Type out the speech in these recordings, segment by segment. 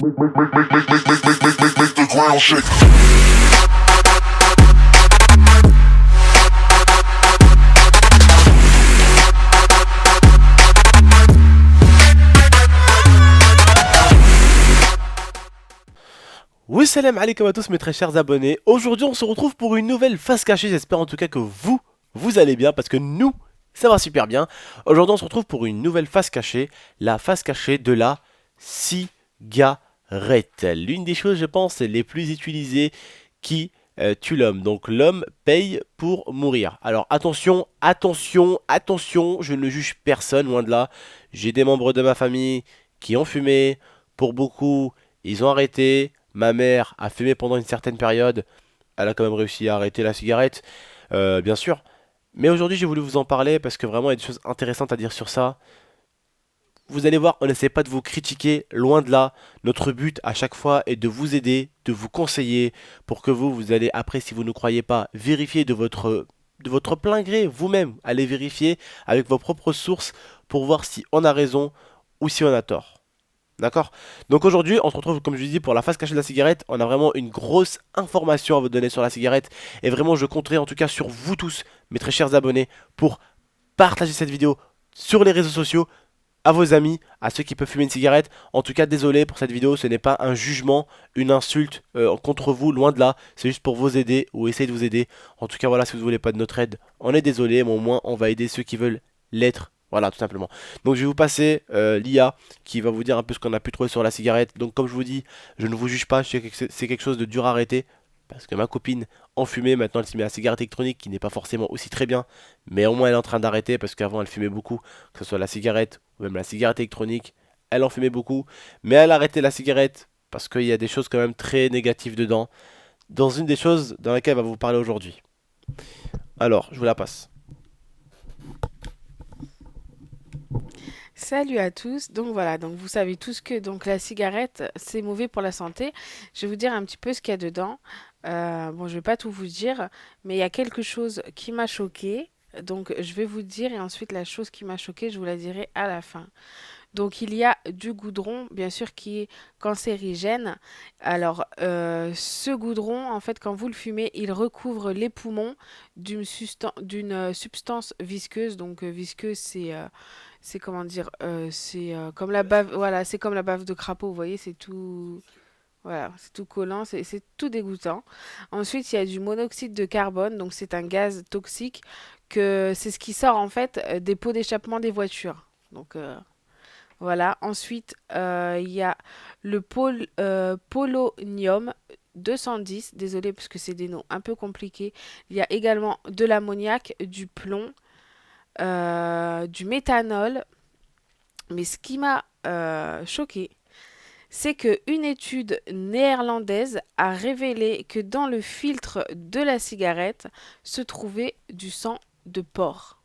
Make the ground shake. Oui, salam alaikum à tous mes très chers abonnés. Aujourd'hui, on se retrouve pour une nouvelle face cachée. J'espère en tout cas que vous allez bien parce que nous, ça va super bien. Aujourd'hui, on se retrouve pour une nouvelle face cachée, la face cachée de la cigarette. L'une des choses, je pense, les plus utilisées qui tue l'homme. Donc l'homme paye pour mourir. Alors attention, attention, attention, je ne juge personne, loin de là. J'ai des membres de ma famille qui ont fumé. Pour beaucoup, ils ont arrêté. Ma mère a fumé pendant une certaine période. Elle a quand même réussi à arrêter la cigarette, bien sûr. Mais aujourd'hui, j'ai voulu vous en parler parce que vraiment, il y a des choses intéressantes à dire sur ça. Vous allez voir, on n'essaie pas de vous critiquer, loin de là. Notre but à chaque fois est de vous aider, de vous conseiller pour que vous allez après, si vous ne croyez pas, vérifier de votre plein gré vous-même. Allez vérifier avec vos propres sources pour voir si on a raison ou si on a tort. D'accord? Donc aujourd'hui, on se retrouve, comme je vous dis, pour la face cachée de la cigarette. On a vraiment une grosse information à vous donner sur la cigarette. Et vraiment, je compterai en tout cas sur vous tous, mes très chers abonnés, pour partager cette vidéo sur les réseaux sociaux, à vos amis, à ceux qui peuvent fumer une cigarette. En tout cas, désolé pour cette vidéo, ce n'est pas un jugement, une insulte contre vous, loin de là. C'est juste pour vous aider ou essayer de vous aider. En tout cas, voilà, si vous ne voulez pas de notre aide, on est désolé, mais au moins, on va aider ceux qui veulent l'être. Voilà, tout simplement. Donc je vais vous passer l'IA qui va vous dire un peu ce qu'on a pu trouver sur la cigarette. Donc comme je vous dis, je ne vous juge pas, je sais que c'est quelque chose de dur à arrêter. Parce que ma copine en fumait, maintenant elle s'est mise à la cigarette électronique qui n'est pas forcément aussi très bien. Mais au moins elle est en train d'arrêter parce qu'avant elle fumait beaucoup, que ce soit la cigarette ou même la cigarette électronique. Elle en fumait beaucoup, mais elle a arrêté la cigarette parce qu'il y a des choses quand même très négatives dedans. Dans une des choses dans laquelle elle va vous parler aujourd'hui. Alors, je vous la passe. Salut à tous. Donc voilà, donc vous savez tous que donc la cigarette c'est mauvais pour la santé. Je vais vous dire un petit peu ce qu'il y a dedans. Bon, je vais pas tout vous dire, mais il y a quelque chose qui m'a choqué. Donc je vais vous dire et ensuite la chose qui m'a choqué, je vous la dirai à la fin. Donc il y a du goudron, bien sûr, qui est cancérigène. Alors ce goudron, en fait, quand vous le fumez, il recouvre les poumons d'une substance visqueuse. Donc visqueuse, c'est comment dire, c'est comme la bave, voilà, c'est comme la bave de crapaud, vous voyez, c'est tout, voilà, c'est tout collant, c'est tout dégoûtant. Ensuite, il y a du monoxyde de carbone, donc c'est un gaz toxique que c'est ce qui sort en fait des pots d'échappement des voitures. Donc voilà. Ensuite, il y a le polonium 210, désolé parce que c'est des noms un peu compliqués. Il y a également de l'ammoniac, du plomb, du méthanol. Mais ce qui m'a choqué, c'est qu'une étude néerlandaise a révélé que dans le filtre de la cigarette se trouvait du sang de porc.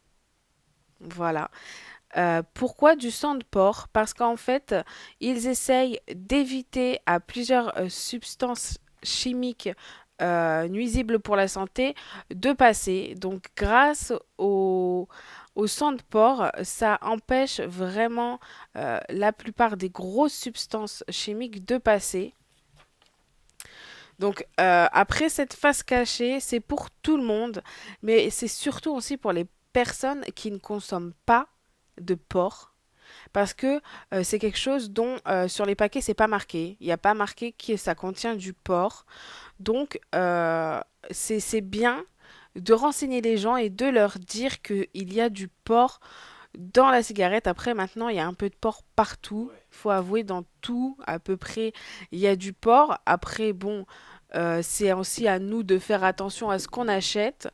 Voilà. Pourquoi du sang de porc? Parce qu'en fait, ils essayent d'éviter à plusieurs substances chimiques nuisibles pour la santé de passer. Donc, grâce au sang de porc, ça empêche vraiment la plupart des grosses substances chimiques de passer. Donc, après cette face cachée, c'est pour tout le monde, mais c'est surtout aussi pour les personnes qui ne consomment pas de porc parce que c'est quelque chose dont sur les paquets c'est pas marqué. Il n'y a pas marqué que ça contient du porc. Donc c'est bien de renseigner les gens et de leur dire qu'il y a du porc dans la cigarette. Après maintenant il y a un peu de porc partout. Il faut avouer dans tout à peu près il y a du porc. Après bon c'est aussi à nous de faire attention à ce qu'on achète.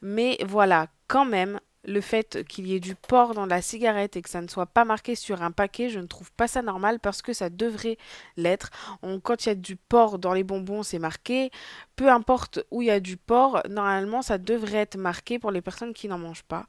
Mais voilà, quand même, le fait qu'il y ait du porc dans la cigarette et que ça ne soit pas marqué sur un paquet, je ne trouve pas ça normal parce que ça devrait l'être. Quand il y a du porc dans les bonbons, c'est marqué. peu importe où il y a du porc, normalement ça devrait être marqué pour les personnes qui n'en mangent pas.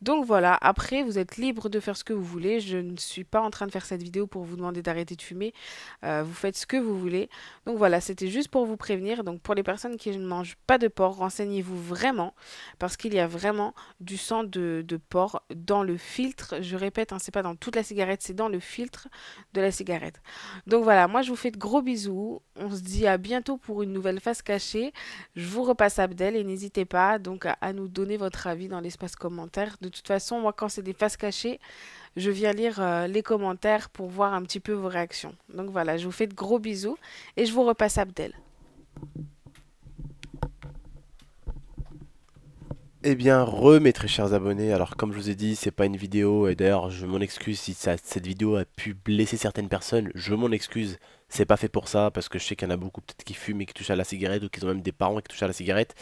Donc voilà, après vous êtes libre de faire ce que vous voulez. Je ne suis pas en train de faire cette vidéo pour vous demander d'arrêter de fumer. Vous faites ce que vous voulez. Donc voilà, c'était juste pour vous prévenir. Donc pour les personnes qui ne mangent pas de porc, renseignez-vous vraiment parce qu'il y a vraiment du sang de porc dans le filtre. Je répète, hein, c'est pas dans toute la cigarette, c'est dans le filtre de la cigarette. Donc voilà, moi je vous fais de gros bisous. On se dit à bientôt pour une nouvelle face cachée. Je vous repasse Abdel et n'hésitez pas donc à nous donner votre avis dans l'espace commentaire. De toute façon, moi quand c'est des faces cachées, je viens lire les commentaires pour voir un petit peu vos réactions. Donc voilà, je vous fais de gros bisous et je vous repasse Abdel. Eh bien, mes très chers abonnés, alors comme je vous ai dit, c'est pas une vidéo, et d'ailleurs je m'en excuse si cette vidéo a pu blesser certaines personnes, je m'en excuse, c'est pas fait pour ça, parce que je sais qu'il y en a beaucoup peut-être qui fument et qui touchent à la cigarette, ou qui ont même des parents qui touchent à la cigarette.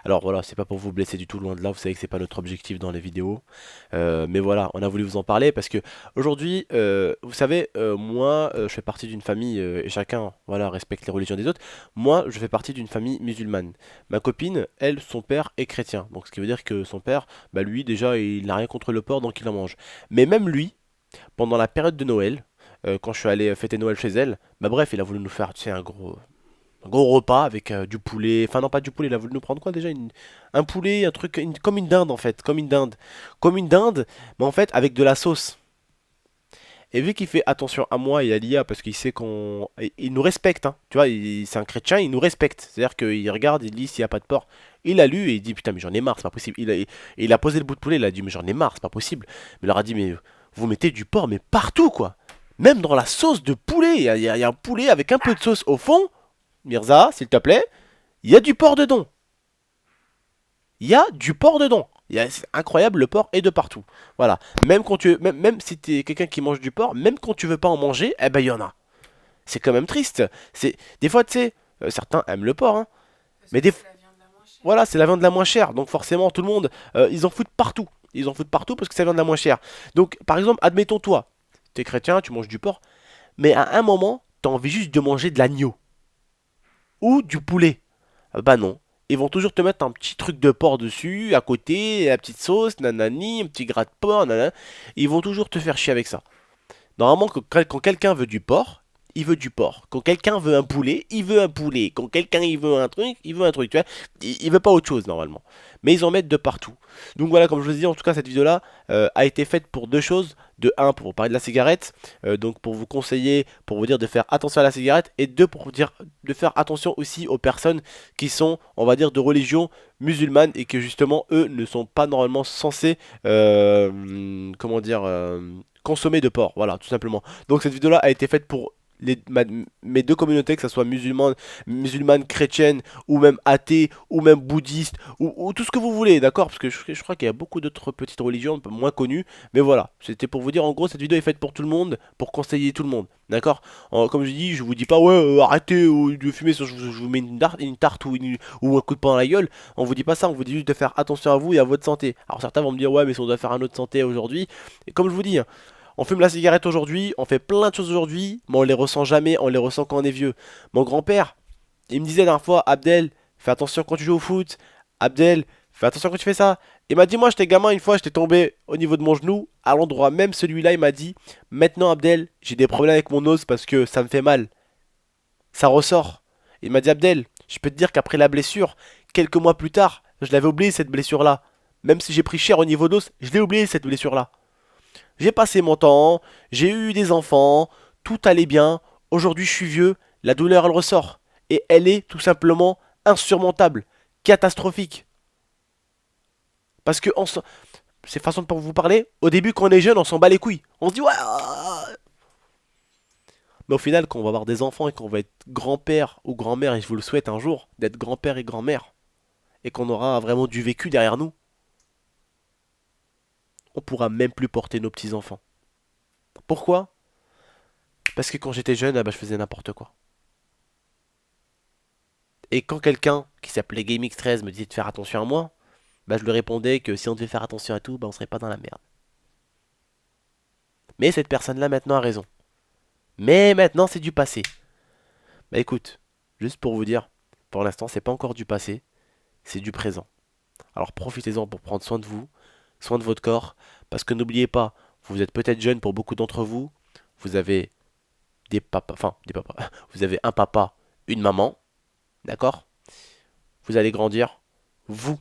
Alors voilà, c'est pas pour vous blesser du tout, loin de là, vous savez que c'est pas notre objectif dans les vidéos. Mais voilà, on a voulu vous en parler, parce que aujourd'hui, vous savez, moi, je fais partie d'une famille, et chacun, voilà, respecte les religions des autres. Moi, je fais partie d'une famille musulmane. Ma copine, elle, son père est chrétien. Donc ce qui veut dire que son père, bah lui déjà, il n'a rien contre le porc, donc il en mange. Mais même lui, pendant la période de Noël, quand je suis allé fêter Noël chez elle, bah bref, il a voulu nous faire, tu sais, un gros repas avec du poulet. Enfin non, pas du poulet, il a voulu nous prendre quoi déjà? Un poulet, un truc, comme une dinde en fait, comme une dinde. Comme une dinde, mais en fait avec de la sauce. Et vu qu'il fait attention à moi et à l'IA parce qu'il sait il nous respecte, hein. Tu vois, c'est un chrétien, il nous respecte. C'est-à-dire qu'il regarde, il lit s'il n'y a pas de porc. Il a lu et il dit putain mais j'en ai marre, c'est pas possible. Il a posé le bout de poulet, il a dit mais j'en ai marre, c'est pas possible. Mais il leur a dit mais vous mettez du porc mais partout quoi. Même dans la sauce de poulet, il y a un poulet avec un peu de sauce au fond. Mirza, s'il te plaît, il y a du porc dedans. Il y a du porc dedans. C'est incroyable, le porc est de partout. Voilà. Même quand même si t'es quelqu'un qui mange du porc, même quand tu veux pas en manger, eh ben il y en a. C'est quand même triste. Des fois, tu sais, certains aiment le porc, hein, mais voilà, c'est la viande la moins chère. Donc forcément, tout le monde, ils en foutent partout. Ils en foutent partout parce que c'est la viande la moins chère. Donc, par exemple, admettons toi, t'es chrétien, tu manges du porc, mais à un moment, t'as envie juste de manger de l'agneau ou du poulet. Bah non. Ils vont toujours te mettre un petit truc de porc dessus, à côté, la petite sauce, nanani, un petit gras de porc, nanana. Ils vont toujours te faire chier avec ça. Normalement, quand quelqu'un veut du porc, il veut du porc. Quand quelqu'un veut un poulet, il veut un poulet. Quand quelqu'un il veut un truc, il veut un truc. Tu vois, il veut pas autre chose normalement. Mais ils en mettent de partout. Donc voilà, comme je vous ai dit, en tout cas, cette vidéo-là a été faite pour deux choses. De un, pour vous parler de la cigarette, donc pour vous conseiller, pour vous dire de faire attention à la cigarette, et deux, pour vous dire de faire attention aussi aux personnes qui sont, on va dire, de religion musulmane et que justement, eux ne sont pas normalement censés, comment dire, consommer de porc. Voilà, tout simplement. Donc cette vidéo-là a été faite pour mes deux communautés, que ce soit musulmane, chrétienne, ou même athée, ou même bouddhiste, ou tout ce que vous voulez, d'accord? Parce que je crois qu'il y a beaucoup d'autres petites religions un peu moins connues, mais voilà, c'était pour vous dire, en gros, cette vidéo est faite pour tout le monde, pour conseiller tout le monde, d'accord? Comme je dis, je vous dis pas, ouais, arrêtez de fumer, je vous mets une tarte ou un coup de poing dans la gueule, on vous dit pas ça, on vous dit juste de faire attention à vous et à votre santé. Alors certains vont me dire, ouais, mais si on doit faire un autre santé aujourd'hui, et comme je vous dis, hein, on fume la cigarette aujourd'hui, on fait plein de choses aujourd'hui, mais on les ressent jamais, on les ressent quand on est vieux. Mon grand-père, il me disait la dernière fois, Abdel, fais attention quand tu joues au foot. Abdel, fais attention quand tu fais ça. Il m'a dit, moi j'étais gamin, une fois j'étais tombé au niveau de mon genou, à l'endroit même celui-là, il m'a dit, maintenant Abdel, j'ai des problèmes avec mon os parce que ça me fait mal. Ça ressort. Il m'a dit, Abdel, je peux te dire qu'après la blessure, quelques mois plus tard, je l'avais oublié cette blessure-là. Même si j'ai pris cher au niveau d'os, je l'ai oublié cette blessure-là. J'ai passé mon temps, j'ai eu des enfants, tout allait bien. Aujourd'hui, je suis vieux, la douleur, elle ressort. Et elle est tout simplement insurmontable, catastrophique. Parce que, c'est façon de vous parler, au début, quand on est jeune, on s'en bat les couilles. On se dit, ouais. Mais au final, quand on va avoir des enfants et qu'on va être grand-père ou grand-mère, et je vous le souhaite un jour, d'être grand-père et grand-mère, et qu'on aura vraiment du vécu derrière nous, on pourra même plus porter nos petits-enfants. Pourquoi? Parce que quand j'étais jeune, ah bah, je faisais n'importe quoi. Et quand quelqu'un qui s'appelait GameX13 me disait de faire attention à moi, bah je lui répondais que si on devait faire attention à tout, bah on serait pas dans la merde. Mais cette personne-là maintenant a raison. Mais maintenant c'est du passé. Bah écoute, juste pour vous dire, Pour l'instant, c'est pas encore du passé, c'est du présent. Alors profitez-en pour prendre soin de vous, soin de votre corps, parce que n'oubliez pas, vous êtes peut-être jeune pour beaucoup d'entre vous, vous avez des papas, vous avez un papa, une maman, d'accord? Vous allez grandir, vous,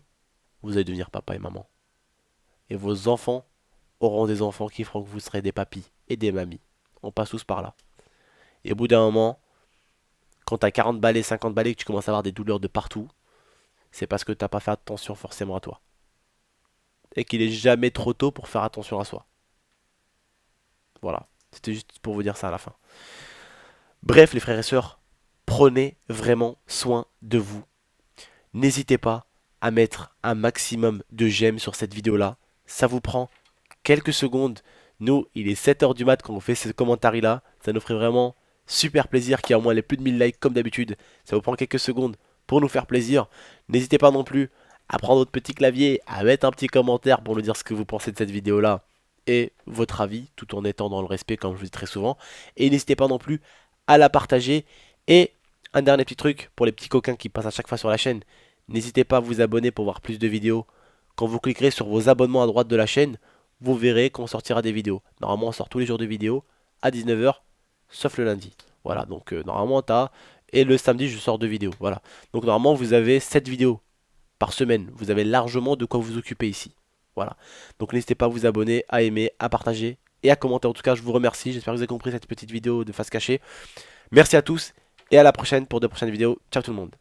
vous allez devenir papa et maman. Et vos enfants auront des enfants qui feront que vous serez des papis et des mamies. On passe tous par là. Et au bout d'un moment, quand t'as 40 balais, 50 balais, que tu commences à avoir des douleurs de partout, c'est parce que t'as pas fait attention forcément à toi. Et qu'il est jamais trop tôt pour faire attention à soi. Voilà. C'était juste pour vous dire ça à la fin. Bref, les frères et sœurs, prenez vraiment soin de vous. N'hésitez pas à mettre un maximum de j'aime sur cette vidéo-là. Ça vous prend quelques secondes. Nous, il est 7h du mat quand on fait ce commentaire-là. Ça nous ferait vraiment super plaisir qu'il y ait au moins les plus de 1000 likes comme d'habitude. Ça vous prend quelques secondes pour nous faire plaisir. N'hésitez pas non plus à prendre votre petit clavier, à mettre un petit commentaire pour nous dire ce que vous pensez de cette vidéo-là et votre avis, tout en étant dans le respect comme je vous dis très souvent. Et n'hésitez pas non plus à la partager. Et un dernier petit truc pour les petits coquins qui passent à chaque fois sur la chaîne. N'hésitez pas à vous abonner pour voir plus de vidéos. Quand vous cliquerez sur vos abonnements à droite de la chaîne, vous verrez qu'on sortira des vidéos. Normalement, on sort tous les jours de vidéos à 19h, sauf le lundi. Voilà, donc normalement, t'as... Et le samedi, je sors 2 vidéos. Voilà. Donc normalement, vous avez 7 vidéos par semaine. Vous avez largement de quoi vous occuper ici. Voilà. Donc n'hésitez pas à vous abonner, à aimer, à partager et à commenter. En tout cas, je vous remercie. J'espère que vous avez compris cette petite vidéo de face cachée. Merci à tous et à la prochaine pour de prochaines vidéos. Ciao tout le monde.